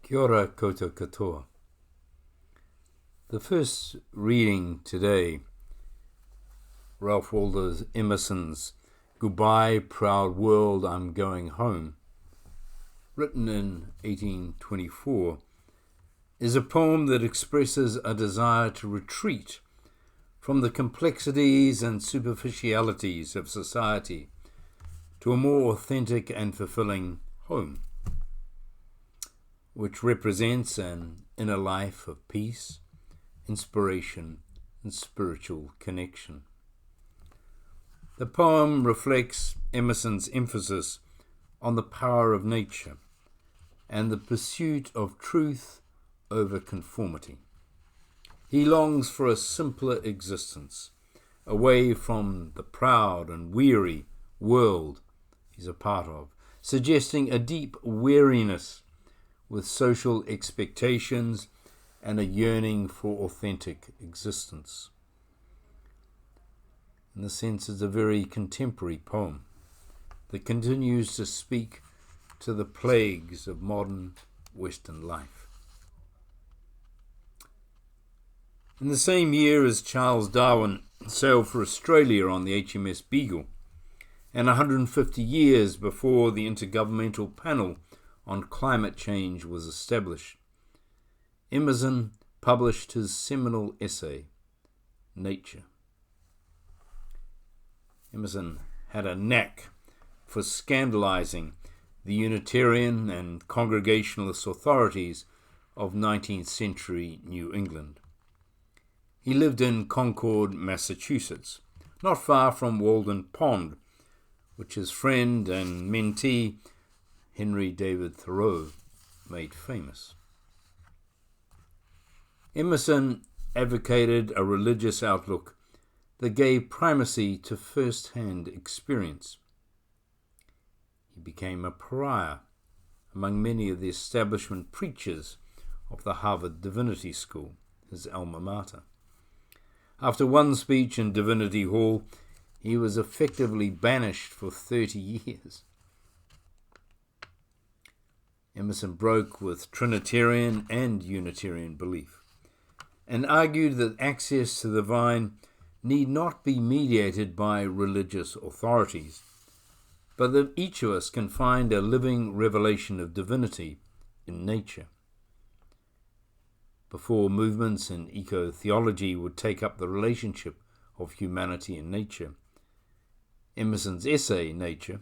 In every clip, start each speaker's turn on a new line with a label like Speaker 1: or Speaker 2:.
Speaker 1: Kia ora koutou katoa. The first reading today, Ralph Waldo Emerson's Goodbye, Proud World, I'm Going Home, written in 1824, is a poem that expresses a desire to retreat from the complexities and superficialities of society to a more authentic and fulfilling home, which represents an inner life of peace, inspiration, and spiritual connection. The poem reflects Emerson's emphasis on the power of nature and the pursuit of truth over conformity. He longs for a simpler existence, away from the proud and weary world he's a part of, suggesting a deep weariness with social expectations and a yearning for authentic existence. In the sense, it's a very contemporary poem that continues to speak to the plagues of modern Western life. In the same year as Charles Darwin sailed for Australia on the HMS Beagle, and 150 years before the Intergovernmental Panel on Climate Change was established, Emerson published his seminal essay, Nature. Emerson had a knack for scandalizing the Unitarian and Congregationalist authorities of 19th century New England. He lived in Concord, Massachusetts, not far from Walden Pond, which his friend and mentee Henry David Thoreau made famous. Emerson advocated a religious outlook that gave primacy to first-hand experience. He became a pariah among many of the establishment preachers of the Harvard Divinity School, his alma mater. After one speech in Divinity Hall, he was effectively banished for 30 years. Emerson broke with Trinitarian and Unitarian belief and argued that access to the divine need not be mediated by religious authorities, but that each of us can find a living revelation of divinity in nature. Before movements in eco-theology would take up the relationship of humanity and nature, Emerson's essay, Nature,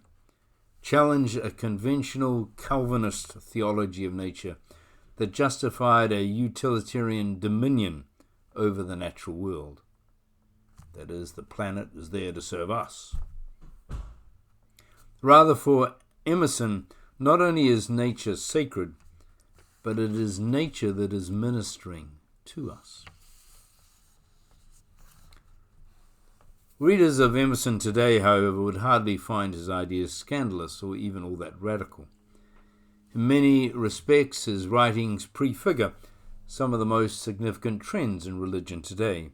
Speaker 1: challenged a conventional Calvinist theology of nature that justified a utilitarian dominion over the natural world. That is, the planet is there to serve us. Rather, for Emerson, not only is nature sacred, but it is nature that is ministering to us. Readers of Emerson today, however, would hardly find his ideas scandalous or even all that radical. In many respects, his writings prefigure some of the most significant trends in religion today,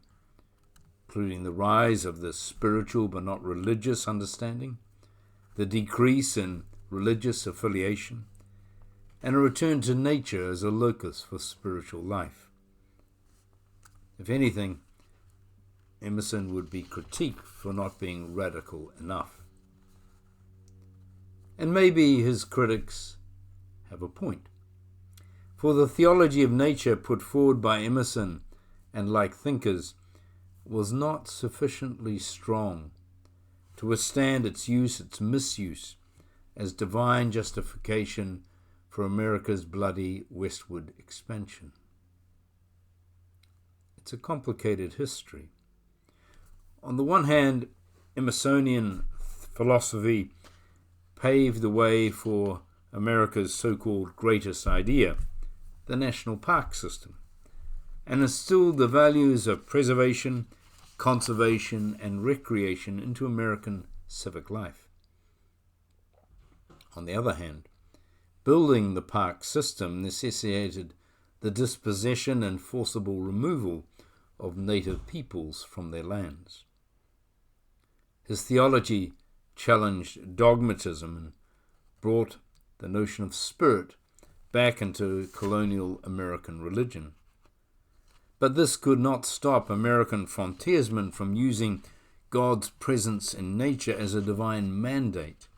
Speaker 1: including the rise of the spiritual but not religious understanding, the decrease in religious affiliation, and a return to nature as a locus for spiritual life. If anything, Emerson would be critiqued for not being radical enough. And maybe his critics have a point. For the theology of nature put forward by Emerson and like thinkers was not sufficiently strong to withstand its misuse as divine justification for America's bloody westward expansion. It's a complicated history. On the one hand, Emersonian philosophy paved the way for America's so-called greatest idea, the national park system, and instilled the values of preservation, conservation, and recreation into American civic life. On the other hand, building the park system necessitated the dispossession and forcible removal of native peoples from their lands. His theology challenged dogmatism and brought the notion of spirit back into colonial American religion. But this could not stop American frontiersmen from using God's presence in nature as a divine mandate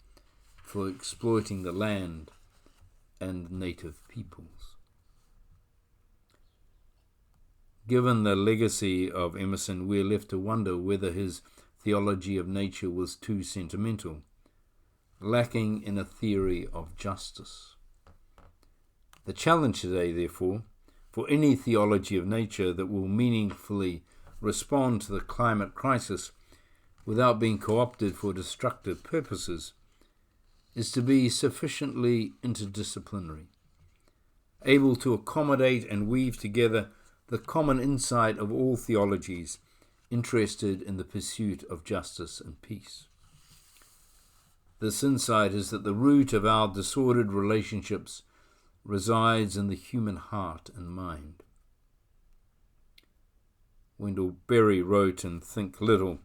Speaker 1: for exploiting the land and native peoples. Given the legacy of Emerson, we're left to wonder whether his theology of nature was too sentimental, lacking in a theory of justice. The challenge today, therefore, for any theology of nature that will meaningfully respond to the climate crisis without being co-opted for destructive purposes, is to be sufficiently interdisciplinary, able to accommodate and weave together the common insight of all theologies interested in the pursuit of justice and peace. This insight is that the root of our disordered relationships resides in the human heart and mind. Wendell Berry wrote in Think Little,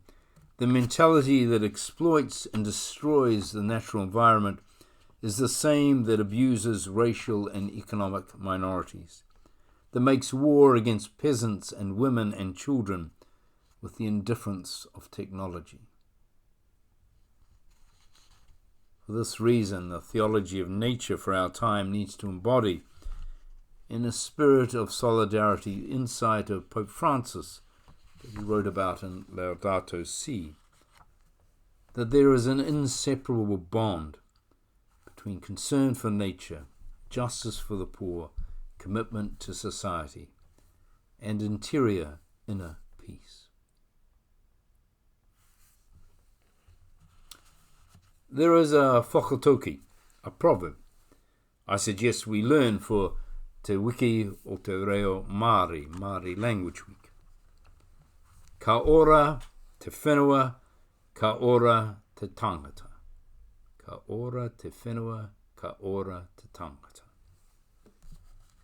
Speaker 1: "The mentality that exploits and destroys the natural environment is the same that abuses racial and economic minorities, that makes war against peasants and women and children with the indifference of technology." For this reason, the theology of nature for our time needs to embody, in a spirit of solidarity, the insight of Pope Francis that he wrote about in Laudato Si, that there is an inseparable bond between concern for nature, justice for the poor, commitment to society, and inner peace. There is a whakatoki, a proverb, I suggest we learn for Te Wiki o Te Reo Māori Language Week. Ka ora te whenua, ka ora te tangata. Ka ora te whenua, ka ora te tangata.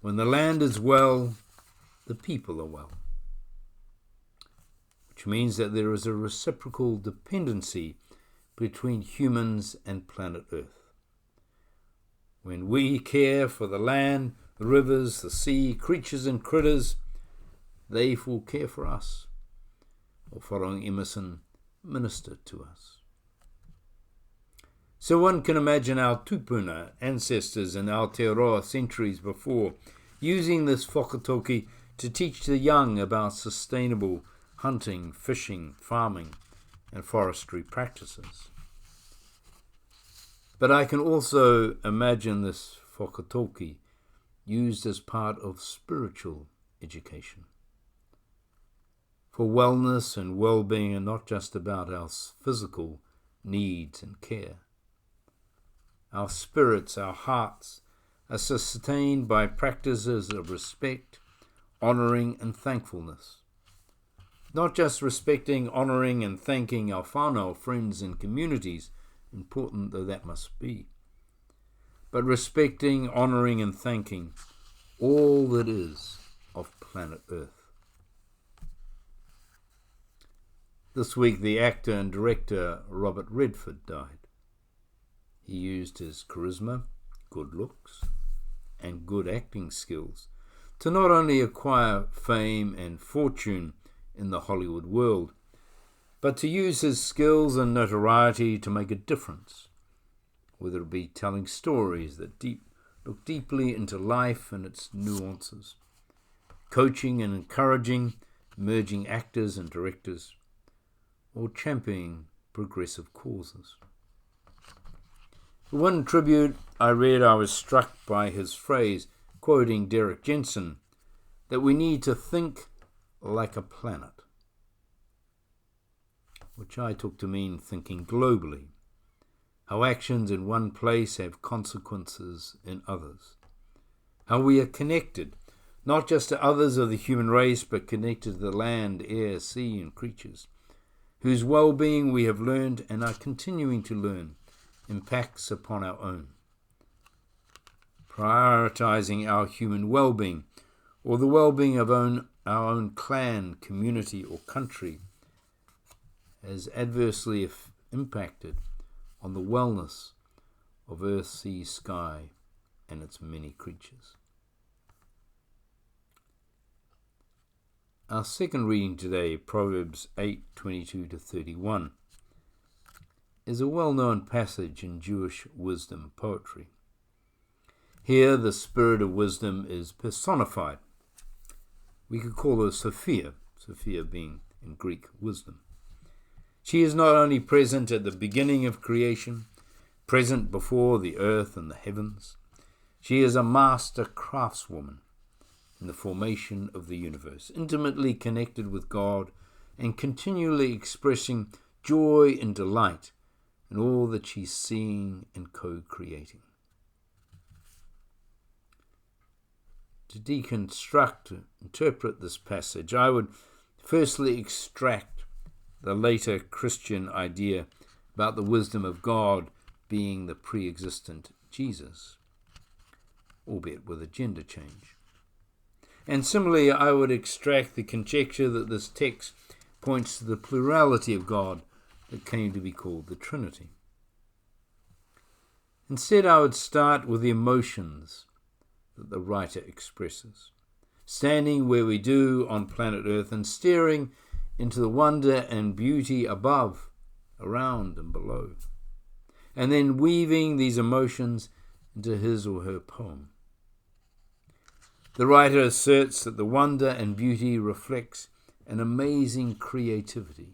Speaker 1: When the land is well, the people are well. Which means that there is a reciprocal dependency between humans and planet Earth. When we care for the land, the rivers, the sea, creatures and critters, they will care for us, or following Emerson, minister to us. So one can imagine our tupuna ancestors in Aotearoa centuries before using this whakatoki to teach the young about sustainable hunting, fishing, farming, and forestry practices. But I can also imagine this whakatoki used as part of spiritual education. For wellness and well-being are not just about our physical needs and care. Our spirits, our hearts, are sustained by practices of respect, honouring and thankfulness. Not just respecting, honouring and thanking our whānau, friends and communities, important though that must be, but respecting, honouring and thanking all that is of planet Earth. This week the actor and director Robert Redford died. He used his charisma, good looks, and good acting skills to not only acquire fame and fortune in the Hollywood world, but to use his skills and notoriety to make a difference, whether it be telling stories that look deeply into life and its nuances, coaching and encouraging emerging actors and directors, or championing progressive causes. For one tribute I read, I was struck by his phrase, quoting Derek Jensen, that we need to think like a planet, which I took to mean thinking globally, how actions in one place have consequences in others, how we are connected, not just to others of the human race, but connected to the land, air, sea, and creatures, whose well-being we have learned and are continuing to learn impacts upon our own. Prioritizing our human well-being, or the well-being of our own clan, community, or country, has adversely impacted on the wellness of earth, sea, sky, and its many creatures. Our second reading today, Proverbs 8:22-31, is a well-known passage in Jewish wisdom poetry. Here, the spirit of wisdom is personified. We could call her Sophia, Sophia being in Greek wisdom. She is not only present at the beginning of creation, present before the earth and the heavens. She is a master craftswoman in the formation of the universe, intimately connected with God and continually expressing joy and delight in all that she's seeing and co-creating. To deconstruct, interpret this passage, I would firstly extract the later Christian idea about the wisdom of God being the pre-existent Jesus, albeit with a gender change. And similarly, I would extract the conjecture that this text points to the plurality of God that came to be called the Trinity. Instead, I would start with the emotions that the writer expresses, standing where we do on planet Earth and staring into the wonder and beauty above, around and below, and then weaving these emotions into his or her poem. The writer asserts that the wonder and beauty reflects an amazing creativity,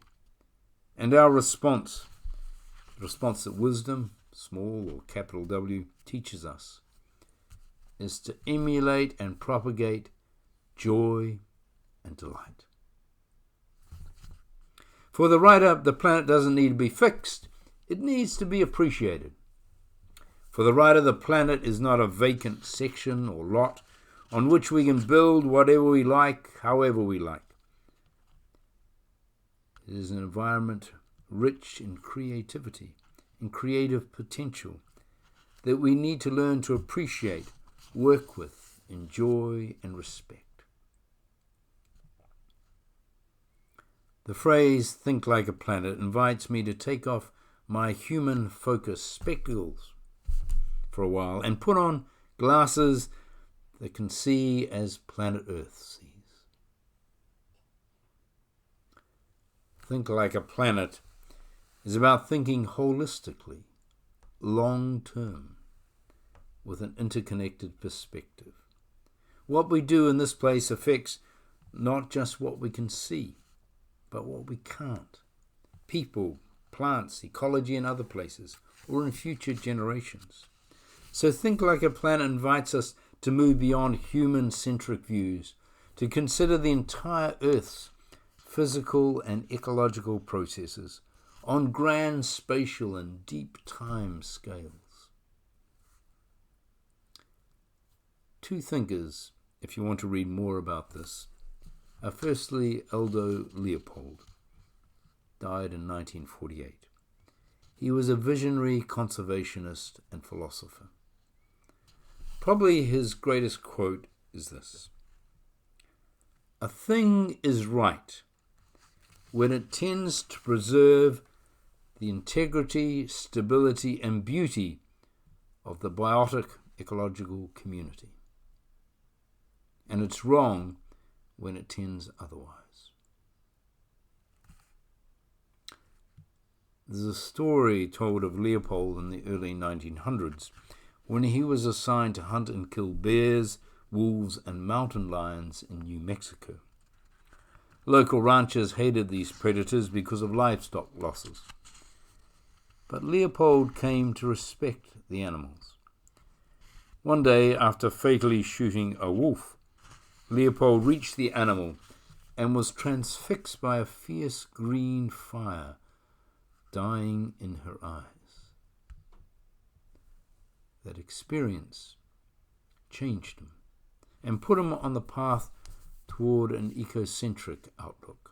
Speaker 1: and our response, the response that wisdom, small or capital W, teaches us, is to emulate and propagate joy and delight. For the writer, the planet doesn't need to be fixed, it needs to be appreciated. For the writer, the planet is not a vacant section or lot on which we can build whatever we like, however we like. It is an environment rich in creativity, in creative potential, that we need to learn to appreciate, work with, enjoy, and respect. The phrase, think like a planet, invites me to take off my human-focused spectacles for a while and put on glasses that can see as planet Earth sees. Think like a planet is about thinking holistically, long-term, with an interconnected perspective. What we do in this place affects not just what we can see, but what we can't. People, plants, ecology, and other places, or in future generations. So Think Like a Planet invites us to move beyond human-centric views, to consider the entire Earth's physical and ecological processes on grand spatial and deep time scales. Two thinkers, if you want to read more about this, are firstly Aldo Leopold, died in 1948. He was a visionary conservationist and philosopher. Probably his greatest quote is this: "A thing is right when it tends to preserve the integrity, stability, and beauty of the biotic ecological community. And it's wrong when it tends otherwise." There's a story told of Leopold in the early 1900s when he was assigned to hunt and kill bears, wolves, and mountain lions in New Mexico. Local ranchers hated these predators because of livestock losses. But Leopold came to respect the animals. One day, after fatally shooting a wolf, Leopold reached the animal and was transfixed by a fierce green fire dying in her eyes. That experience changed him and put him on the path toward an ecocentric outlook.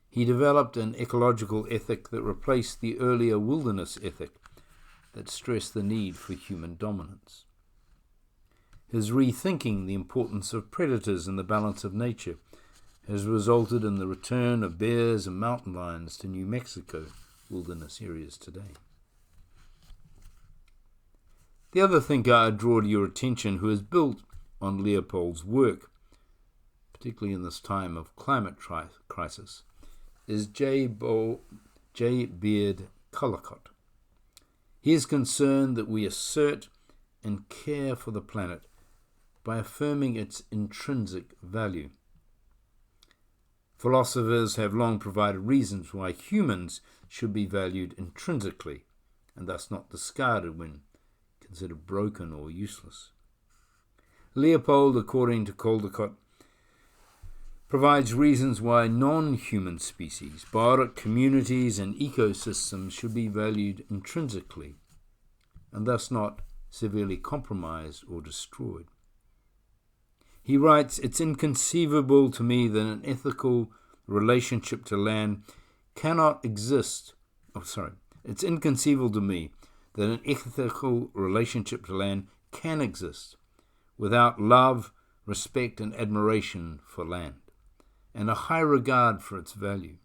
Speaker 1: He developed an ecological ethic that replaced the earlier wilderness ethic that stressed the need for human dominance. His rethinking the importance of predators in the balance of nature has resulted in the return of bears and mountain lions to New Mexico wilderness areas today. The other thinker I draw to your attention who has built on Leopold's work, particularly in this time of climate crisis, is J. Baird Callicott. He is concerned that we assert and care for the planet by affirming its intrinsic value. Philosophers have long provided reasons why humans should be valued intrinsically, and thus not discarded when considered broken or useless. Leopold, according to Callicott, provides reasons why non-human species, biotic communities and ecosystems should be valued intrinsically, and thus not severely compromised or destroyed. He writes, "It's inconceivable to me that an ethical relationship to land cannot exist. It's inconceivable to me that an ethical relationship to land can exist without love, respect, and admiration for land, and a high regard for its value.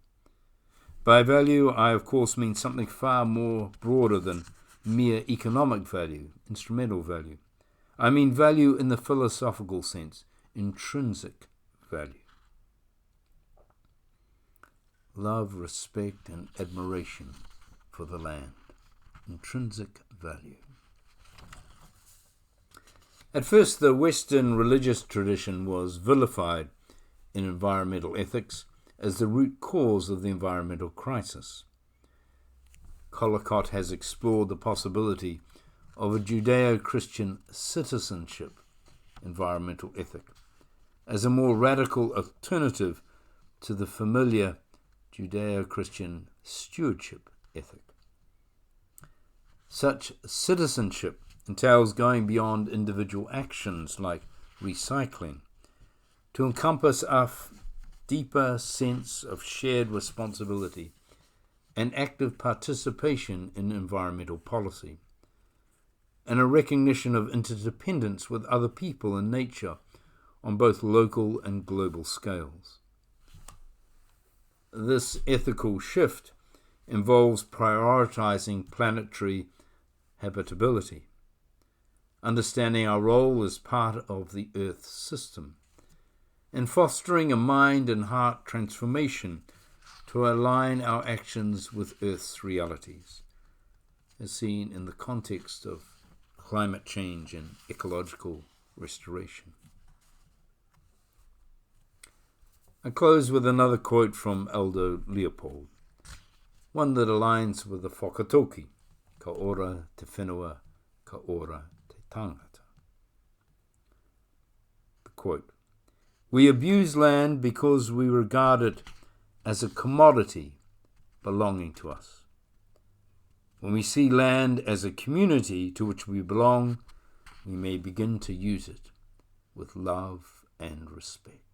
Speaker 1: By value, I of course mean something far more broader than mere economic value, instrumental value. I mean value in the philosophical sense, intrinsic value. Love, respect, and admiration for the land, intrinsic value." At first, the Western religious tradition was vilified in environmental ethics as the root cause of the environmental crisis. Callicott has explored the possibility of a Judeo-Christian citizenship environmental ethic as a more radical alternative to the familiar Judeo-Christian stewardship ethic. Such citizenship entails going beyond individual actions like recycling to encompass a deeper sense of shared responsibility and active participation in environmental policy, and a recognition of interdependence with other people and nature on both local and global scales. This ethical shift involves prioritizing planetary habitability, understanding our role as part of the Earth system, and fostering a mind and heart transformation to align our actions with Earth's realities, as seen in the context of climate change and ecological restoration. I close with another quote from Aldo Leopold, one that aligns with the whakatoki, ka ora te whenua, ka ora te tangata. The quote, "We abuse land because we regard it as a commodity belonging to us. When we see land as a community to which we belong, we may begin to use it with love and respect."